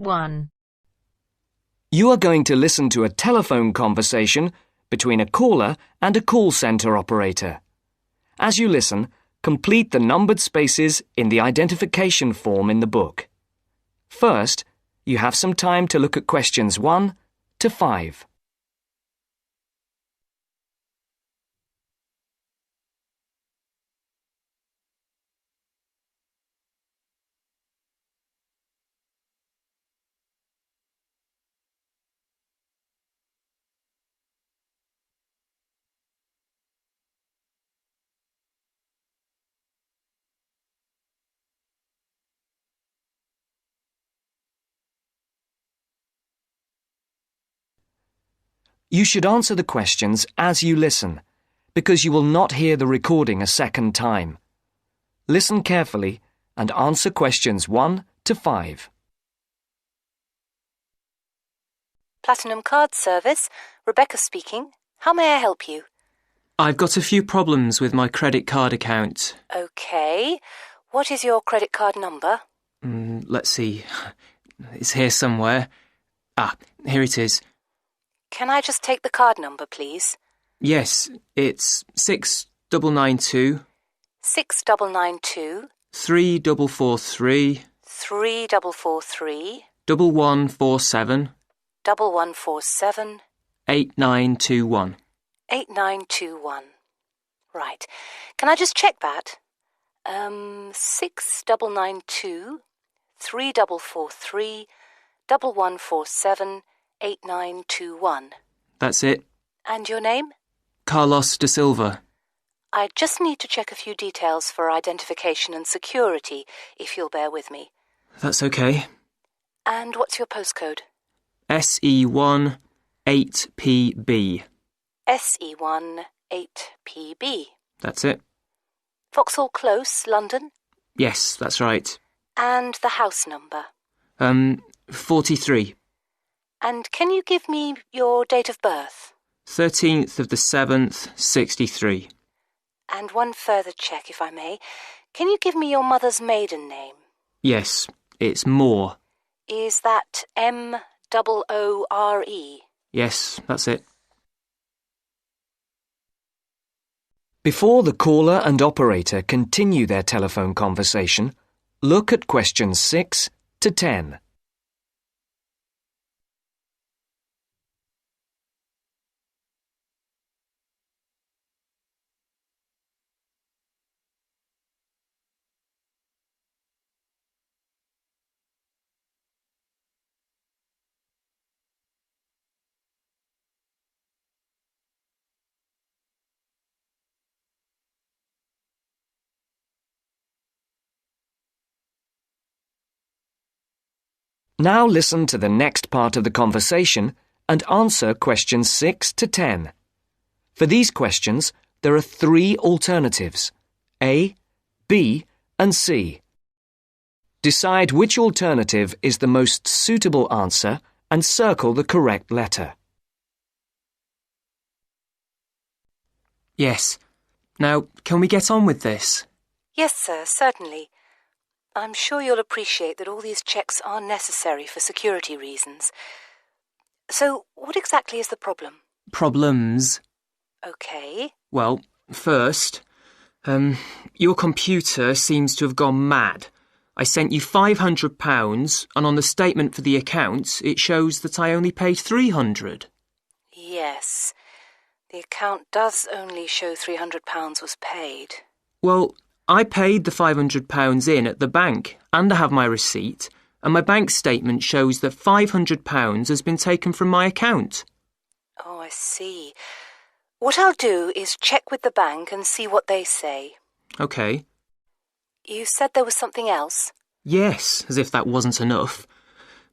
1. You are going to listen to a telephone conversation between a caller and a call centre operator. As you listen, complete the numbered spaces in the identification form in the book. First, you have some time to look at questions 1 to 5. You should answer the questions as you listen, because you will not hear the recording a second time. Listen carefully and answer questions 1 to 5. Platinum Card Service, Rebecca speaking. How may I help you? I've got a few problems with my credit card account. Okay. What is your credit card number? Let's see. It's here somewhere. Here it is. Can I just take the card number, please? Yes, it's 6992 6992 3443 3443 1147 1147 8921. 8921. Right. Can I just check that? 6992 3443 1147 8921. That's it. And your name? Carlos de Silva. I just need to check a few details for identification and security, if you'll bear with me. That's okay. And what's your postcode? SE1 8PB. SE1 8PB. That's it. Vauxhall Close, London? Yes, that's right. And the house number? 43. And can you give me your date of birth? 13th of the 7th, 63. And one further check, if I may. Can you give me your mother's maiden name? Yes, it's Moore. Is that Moore? Yes, that's it. Before the caller and operator continue their telephone conversation, look at questions 6 to 10. Now listen to the next part of the conversation and answer questions 6 to 10. For these questions, there are 3 alternatives: A, B, and C. Decide which alternative is the most suitable answer and circle the correct letter. Yes. Now, can we get on with this? Yes, sir, certainly. I'm sure you'll appreciate that all these checks are necessary for security reasons. So, what exactly is the problem? Problems? Okay. Well, first, your computer seems to have gone mad. I sent you £500 and on the statement for the account it shows that I only paid £300. Yes. The account does only show £300 was paid. Well, I paid the £500 in at the bank and I have my receipt, and my bank statement shows that £500 has been taken from my account. Oh, I see. What I'll do is check with the bank and see what they say. OK. You said there was something else? Yes, as if that wasn't enough.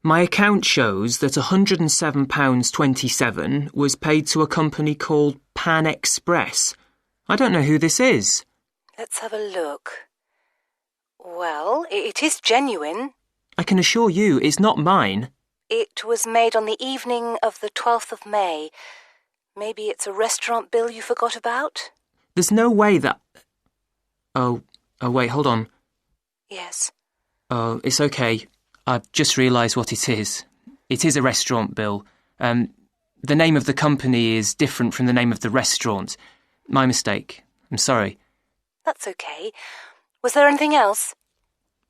My account shows that £107.27 was paid to a company called Pan Express. I don't know who this is. Let's have a look. Well, it is genuine. I can assure you it's not mine. It was made on the evening of the 12th of May. Maybe it's a restaurant bill you forgot about? There's no way that... Oh, wait, hold on. Yes. Oh, it's okay. I've just realised what it is. It is a restaurant bill. The name of the company is different from the name of the restaurant. My mistake. I'm sorry. That's okay. Was there anything else?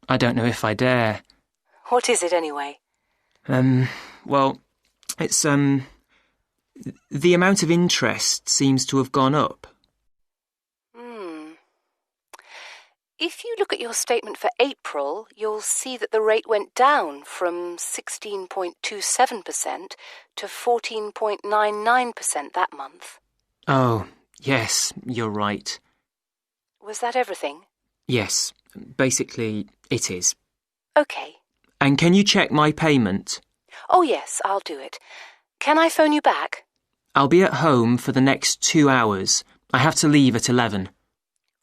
I don't know if I dare. What is it anyway? Well, it's, the amount of interest seems to have gone up. If you look at your statement for April, you'll see that the rate went down from 16.27% to 14.99% that month. Oh, yes, you're right. Was that everything? Yes, basically it is. Okay. And can you check my payment? Oh yes, I'll do it. Can I phone you back? I'll be at home for the next 2 hours. I have to leave at 11.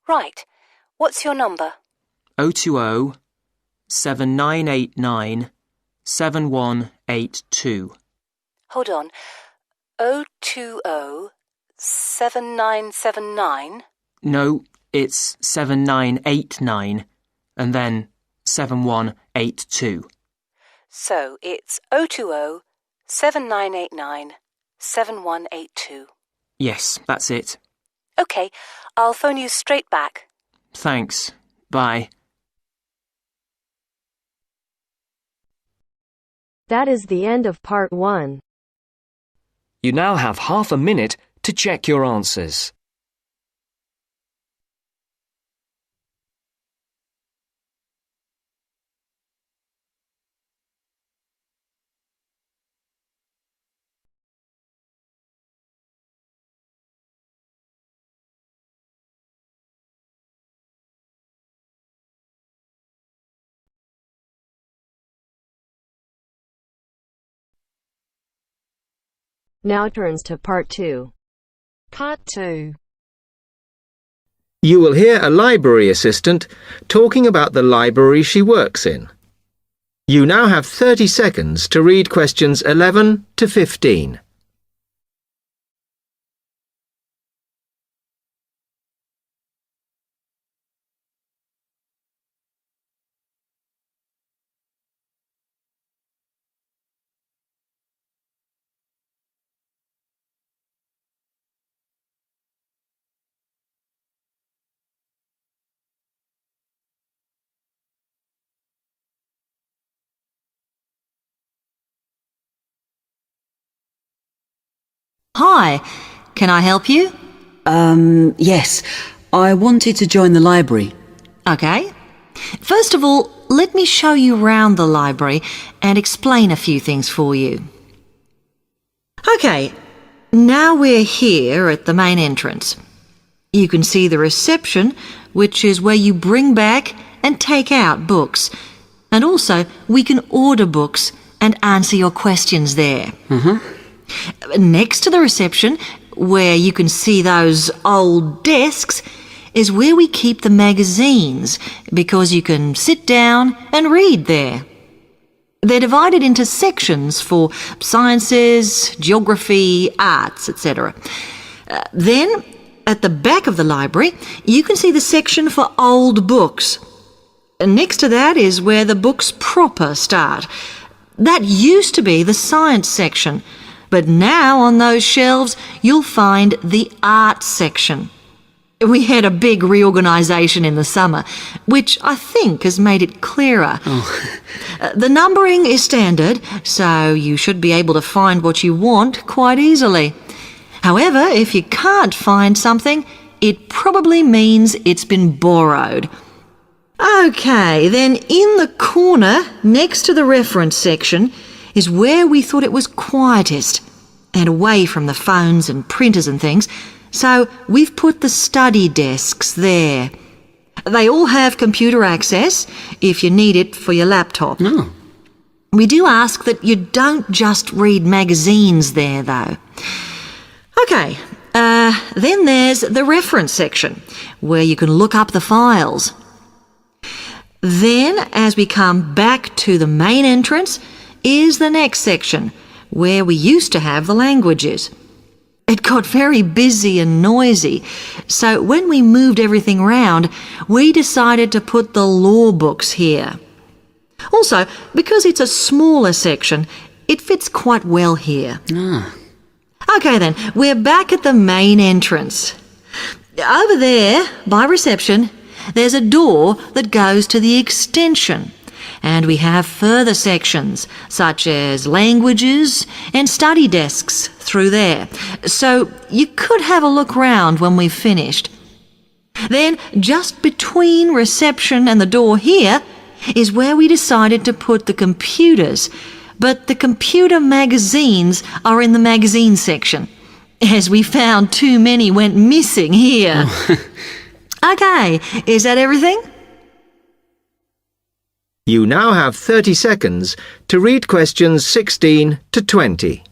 Right. What's your number? 020 7989 7182. Hold on. 020 7979? No, it's 7989 and then 7182. So it's 020 7989 7182. Yes, that's it. Okay, I'll phone you straight back. Thanks. Bye. That is the end of part 1. You now have half a minute to check your answers. Now turns to part 2. Part 2. You will hear a library assistant talking about the library she works in. You now have 30 seconds to read questions 11 to 15. Hi, can I help you? Yes. I wanted to join the library. Okay. First of all, let me show you round the library and explain a few things for you. Okay, now we're here at the main entrance. You can see the reception, which is where you bring back and take out books. And also, we can order books and answer your questions there. Next to the reception, where you can see those old desks, is where we keep the magazines, because you can sit down and read there. They're divided into sections for sciences, geography, arts, etc. Then, at the back of the library, you can see the section for old books. Next to that is where the books proper start. That used to be the science section, but now on those shelves you'll find the art section. We had a big reorganisation in the summer, which I think has made it clearer. The numbering is standard, so you should be able to find what you want quite easily. However, if you can't find something, it probably means it's been borrowed. Okay, then in the corner next to the reference section is where we thought it was quietest and away from the phones and printers and things, so we've put the study desks there. They all have computer access if you need it for your laptop. We do ask that you don't just read magazines there, though. Okay, then there's the reference section, where you can look up the files. Then, as we come back to the main entrance, is the next section, where we used to have the languages. It got very busy and noisy, so when we moved everything round, we decided to put the law books here. Also, because it's a smaller section, it fits quite well here. OK then, we're back at the main entrance. Over there, by reception, there's a door that goes to the extension. And we have further sections, such as languages and study desks through there. So you could have a look round when we've finished. Then, just between reception and the door here, is where we decided to put the computers. But the computer magazines are in the magazine section, as we found too many went missing here. OK, is that everything? You now have 30 seconds to read questions 16 to 20.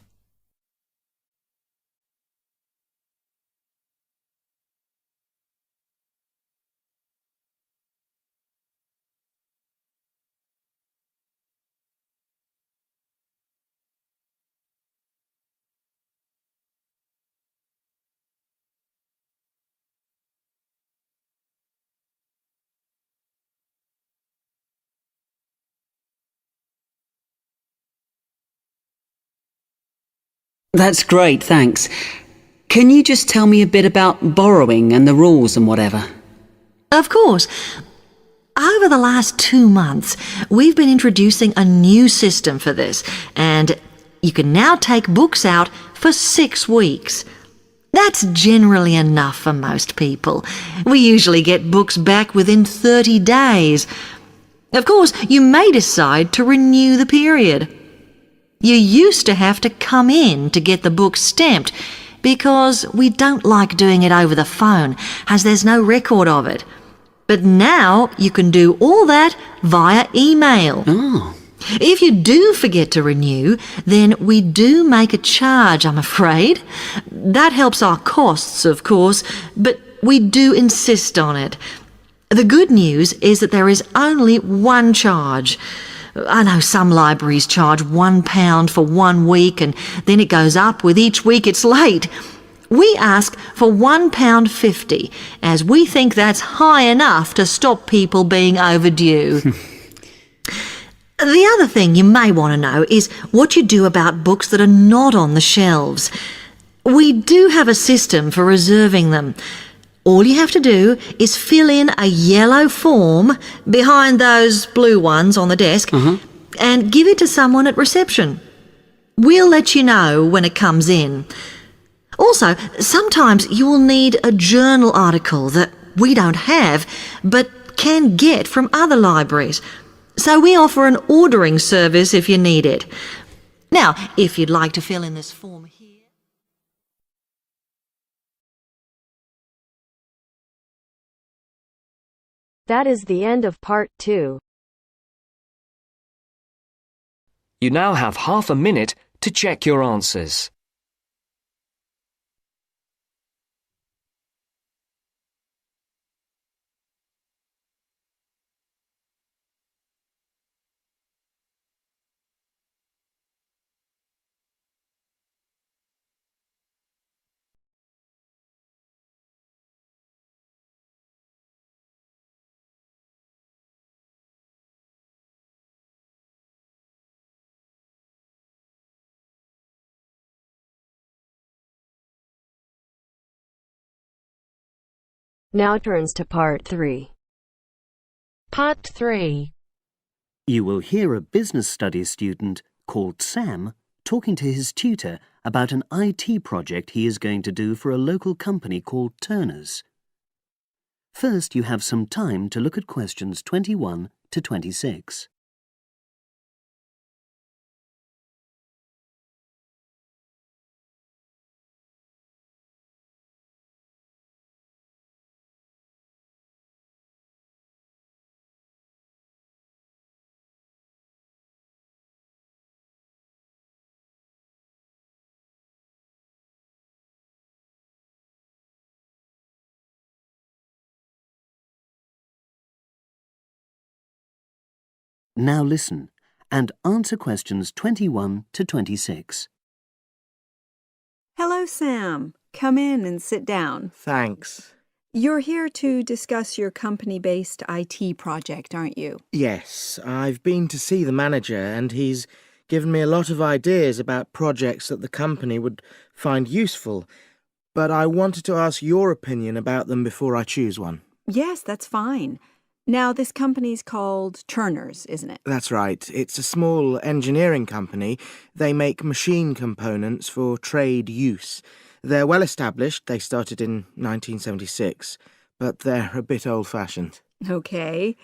That's great, thanks. Can you just tell me a bit about borrowing and the rules and whatever? Of course. Over the last 2 months, we've been introducing a new system for this, and you can now take books out for 6 weeks. That's generally enough for most people. We usually get books back within 30 days. Of course, you may decide to renew the period. You used to have to come in to get the book stamped because we don't like doing it over the phone, as there's no record of it. But now you can do all that via email. Oh. If you do forget to renew, then we do make a charge, I'm afraid. That helps our costs, of course, but we do insist on it. The good news is that there is only one charge. I know some libraries charge £1 for 1 week and then it goes up with each week it's late. We ask for £1.50 as we think that's high enough to stop people being overdue. The other thing you may want to know is what you do about books that are not on the shelves. We do have a system for reserving them. All you have to do is fill in a yellow form behind those blue ones on the desk and give it to someone at reception. We'll let you know when it comes in. Also, sometimes you will need a journal article that we don't have but can get from other libraries. So we offer an ordering service if you need it. Now, if you'd like to fill in this form here. That is the end of part 2. You now have half a minute to check your answers. Now turns to part 3. Part 3. You will hear a business studies student called Sam talking to his tutor about an IT project he is going to do for a local company called Turner's. First, you have some time to look at questions 21 to 26. Now listen and answer questions 21 to 26. Hello, Sam. Come in and sit down. Thanks. You're here to discuss your company-based IT project, aren't you? Yes, I've been to see the manager and he's given me a lot of ideas about projects that the company would find useful, but I wanted to ask your opinion about them before I choose one. Yes, that's fine. Now, this company's called Turner's, isn't it? That's right. It's a small engineering company. They make machine components for trade use. They're well established. They started in 1976, but they're a bit old-fashioned. Okay.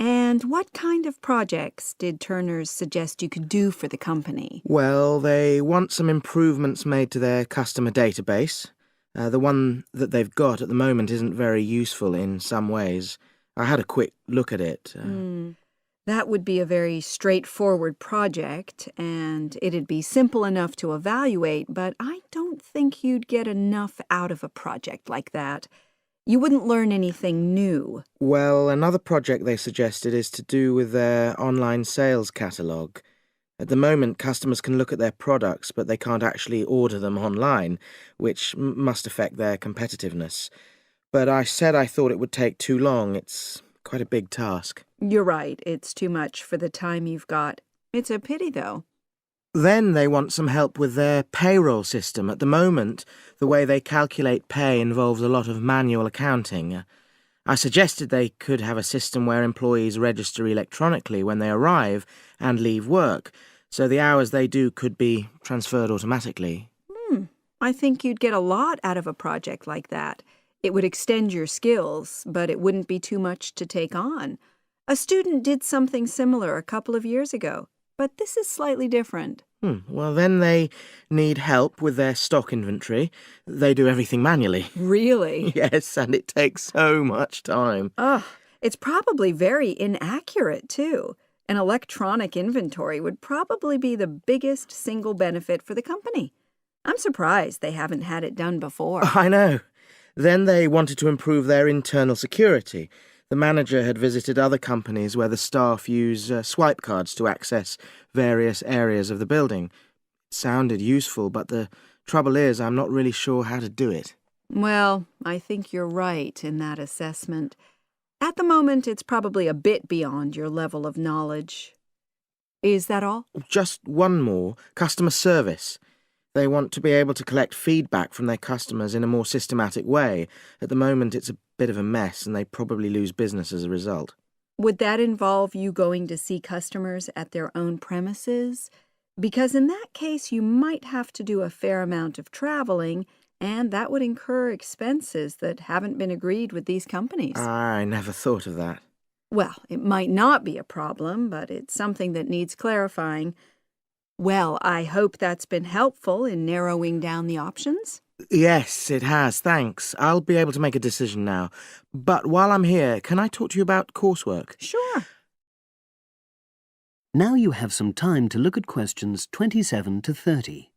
And what kind of projects did Turner's suggest you could do for the company? Well, they want some improvements made to their customer database. The one that they've got at the moment isn't very useful in some ways. I had a quick look at it. That would be a very straightforward project, and it'd be simple enough to evaluate, but I don't think you'd get enough out of a project like that. You wouldn't learn anything new. Well, another project they suggested is to do with their online sales catalogue. At the moment, customers can look at their products, but they can't actually order them online, which must affect their competitiveness. But I said I thought it would take too long. It's quite a big task. You're right. It's too much for the time you've got. It's a pity, though. Then they want some help with their payroll system. At the moment, the way they calculate pay involves a lot of manual accounting. I suggested they could have a system where employees register electronically when they arrive and leave work, so the hours they do could be transferred automatically. I think you'd get a lot out of a project like that. It would extend your skills, but it wouldn't be too much to take on. A student did something similar a couple of years ago, but this is slightly different. Well, then they need help with their stock inventory. They do everything manually. Really? Yes, and it takes so much time. It's probably very inaccurate, too. An electronic inventory would probably be the biggest single benefit for the company. I'm surprised they haven't had it done before. I know. Then they wanted to improve their internal security. The manager had visited other companies where the staff use swipe cards to access various areas of the building. It sounded useful, but the trouble is I'm not really sure how to do it. Well, I think you're right in that assessment. At the moment, it's probably a bit beyond your level of knowledge. Is that all? Just one more. Customer service. They want to be able to collect feedback from their customers in a more systematic way. At the moment, it's a bit of a mess, and they probably lose business as a result. Would that involve you going to see customers at their own premises? Because in that case, you might have to do a fair amount of traveling, and that would incur expenses that haven't been agreed with these companies. I never thought of that. Well, it might not be a problem, but it's something that needs clarifying. Well, I hope that's been helpful in narrowing down the options. Yes, it has, thanks. I'll be able to make a decision now. But while I'm here, can I talk to you about coursework? Sure. Now you have some time to look at questions 27 to 30.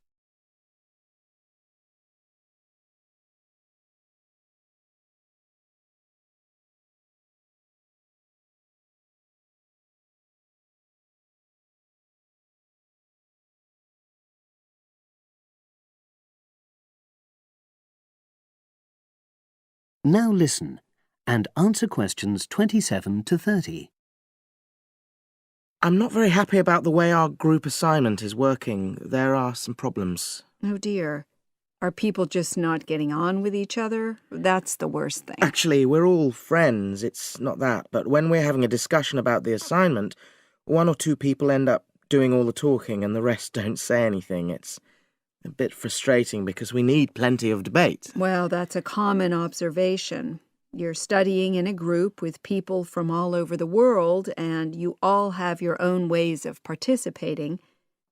Now listen and answer questions 27 to 30. I'm not very happy about the way our group assignment is working. There are some problems. Oh, dear. Are people just not getting on with each other? That's the worst thing. Actually, we're all friends. It's not that. But when we're having a discussion about the assignment, one or two people end up doing all the talking and the rest don't say anything. It's a bit frustrating because we need plenty of debate. Well, that's a common observation. You're studying in a group with people from all over the world, and you all have your own ways of participating.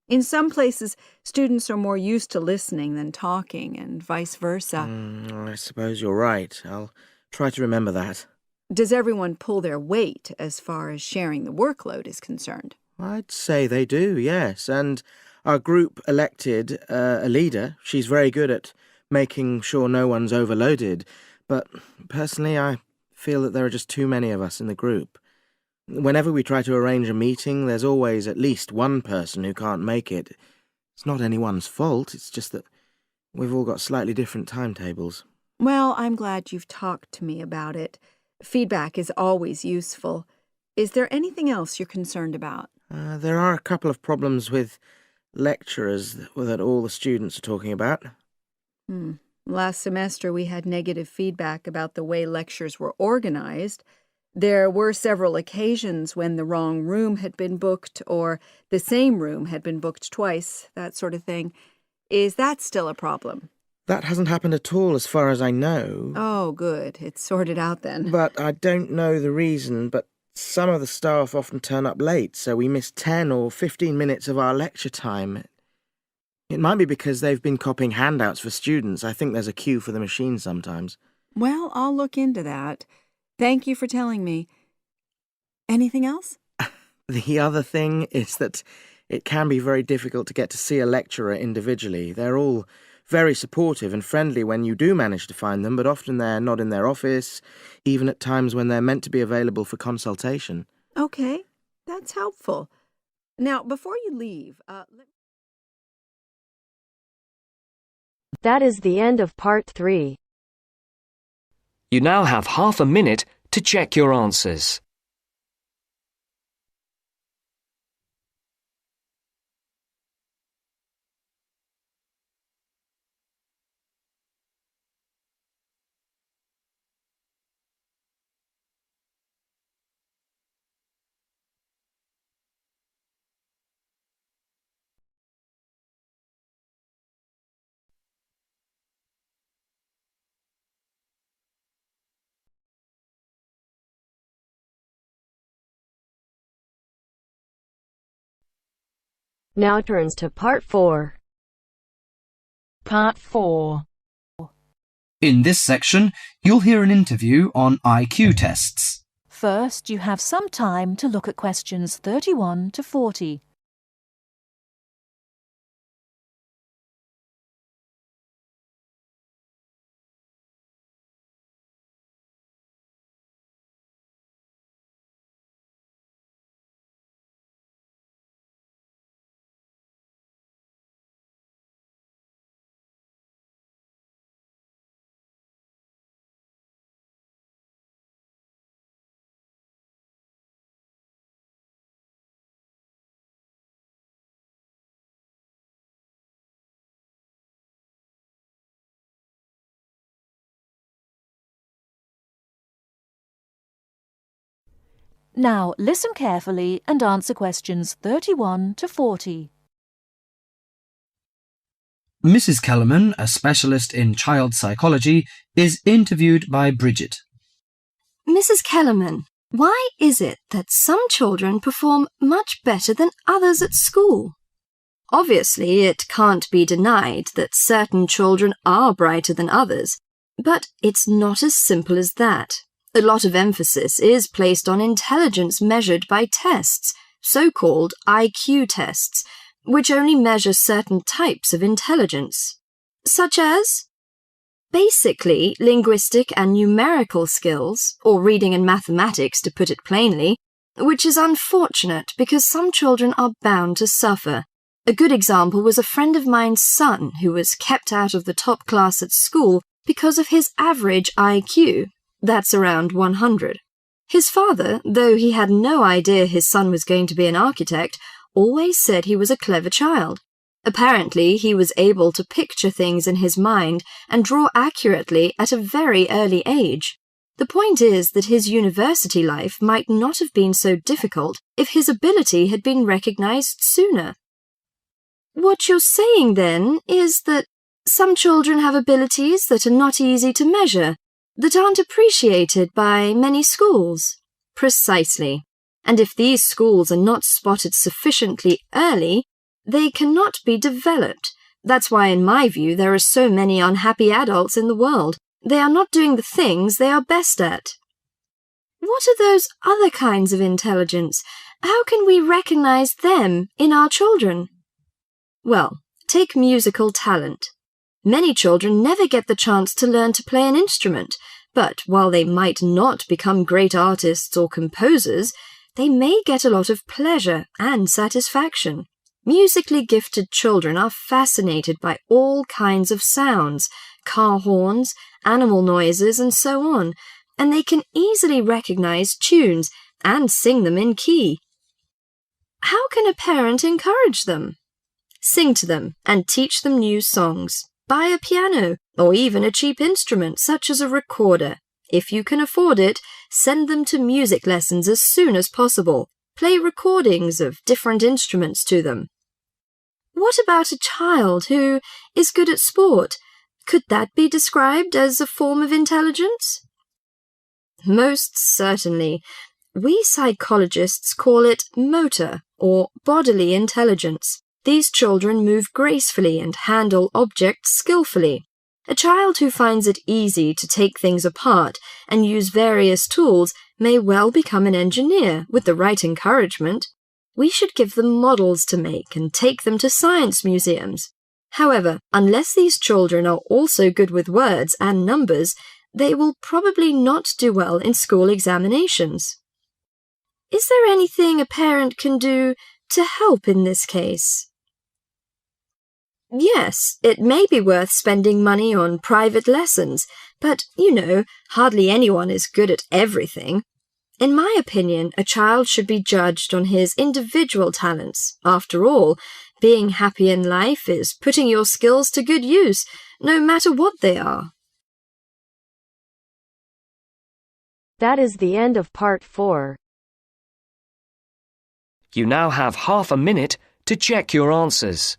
In some places, students are more used to listening than talking, and vice versa. I suppose you're right. I'll try to remember that. Does everyone pull their weight as far as sharing the workload is concerned? I'd say they do, yes. And our group elected a leader. She's very good at making sure no one's overloaded. But personally, I feel that there are just too many of us in the group. Whenever we try to arrange a meeting, there's always at least one person who can't make it. It's not anyone's fault, it's just that we've all got slightly different timetables. Well, I'm glad you've talked to me about it. Feedback is always useful. Is there anything else you're concerned about? There are a couple of problems with lecturers that all the students are talking about. Last semester we had negative feedback about the way lectures were organized. There were several occasions when the wrong room had been booked or the same room had been booked twice, that sort of thing. Is that still a problem? That hasn't happened at all as far as I know. Oh, good. It's sorted out then. But I don't know the reason, but some of the staff often turn up late, so we miss 10 or 15 minutes of our lecture time. It might be because they've been copying handouts for students. I think there's a queue for the machine sometimes. Well, I'll look into that. Thank you for telling me. Anything else? The other thing is that it can be very difficult to get to see a lecturer individually. They're all very supportive and friendly when you do manage to find them, but often they're not in their office, even at times when they're meant to be available for consultation. Okay, that's helpful. Now, before you leave, That is the end of part 3. You now have half a minute to check your answers. Now turns to part 4. Part 4. In this section, you'll hear an interview on IQ tests. First, you have some time to look at questions 31 to 40. Now, listen carefully and answer questions 31 to 40. Mrs. Kellerman, a specialist in child psychology, is interviewed by Bridget. Mrs. Kellerman, why is it that some children perform much better than others at school? Obviously, it can't be denied that certain children are brighter than others, but it's not as simple as that. A lot of emphasis is placed on intelligence measured by tests, so-called IQ tests, which only measure certain types of intelligence, such as basically linguistic and numerical skills, or reading and mathematics to put it plainly, which is unfortunate because some children are bound to suffer. A good example was a friend of mine's son who was kept out of the top class at school because of his average IQ. That's around 100. His father, though he had no idea his son was going to be an architect, always said he was a clever child. Apparently, he was able to picture things in his mind and draw accurately at a very early age. The point is that his university life might not have been so difficult if his ability had been recognized sooner. What you're saying, then, is that some children have abilities that are not easy to measure, that aren't appreciated by many schools. Precisely. And if these schools are not spotted sufficiently early, they cannot be developed. That's why, in my view, there are so many unhappy adults in the world. They are not doing the things they are best at. What are those other kinds of intelligence? How can we recognize them in our children? Well, take musical talent. Many children never get the chance to learn to play an instrument, but while they might not become great artists or composers, they may get a lot of pleasure and satisfaction. Musically gifted children are fascinated by all kinds of sounds, car horns, animal noises, and so on, and they can easily recognize tunes and sing them in key. How can a parent encourage them? Sing to them and teach them new songs. Buy a piano or even a cheap instrument such as a recorder. If you can afford it, send them to music lessons as soon as possible. Play recordings of different instruments to them. What about a child who is good at sport? Could that be described as a form of intelligence? Most certainly. We psychologists call it motor or bodily intelligence. These children move gracefully and handle objects skillfully. A child who finds it easy to take things apart and use various tools may well become an engineer with the right encouragement. We should give them models to make and take them to science museums. However, unless these children are also good with words and numbers, they will probably not do well in school examinations. Is there anything a parent can do to help in this case? Yes, it may be worth spending money on private lessons, but, hardly anyone is good at everything. In my opinion, a child should be judged on his individual talents. After all, being happy in life is putting your skills to good use, no matter what they are. That is the end of part 4. You now have half a minute to check your answers.